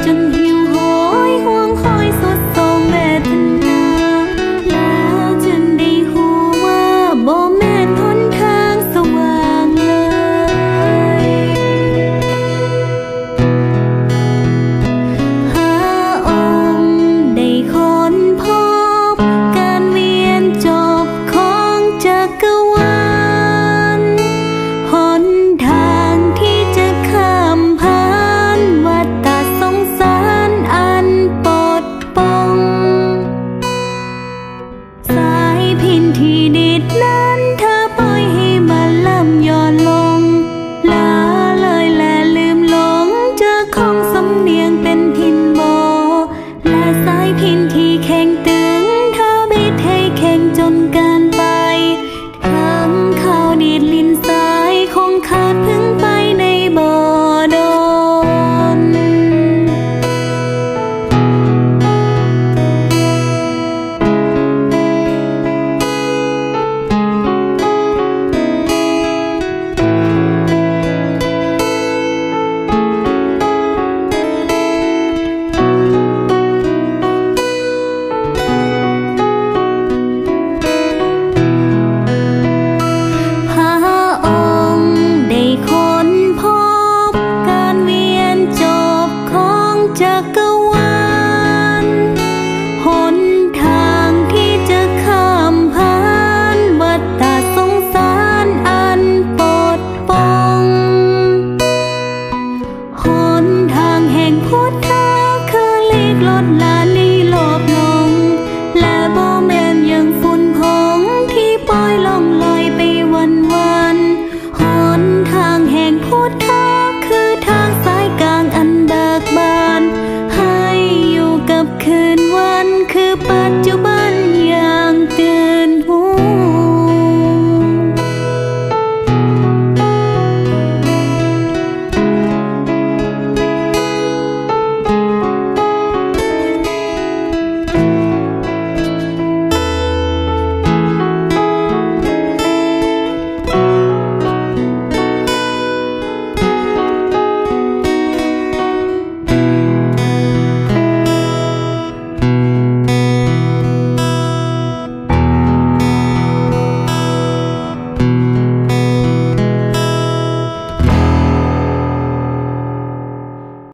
จนหิวโหยห่วงคอยสุดโทรมเวทนาแล้วจึงได้หูว่าบ่แม่นหนทางสว่างเลยหาองค์ได้ค้นพบการเวียนจบของจักรวาลหนทางที่จะข้ามผ่านวัฏสงสารอันปดป้องสายพินที่ดิดนั้นเธอปล่อยให้มันล่ำย้อนลงละเลยและลืมหลงเจอของสำเนียงเป็นพินโบและสายพินที่แข็งตึงเธอบิดให้แข็งจนเกินไปทั้งข้าวดีดลิ้นสายคงขาดพึ่งไปในบ่อดนพระองค์ได้ค้นพบการเวียนจบของจักรวาลหนทางที่จะข้ามผ่านวัฏสงสารอันปดป้องหนทางแห่งพุทธะคือลีกลดละ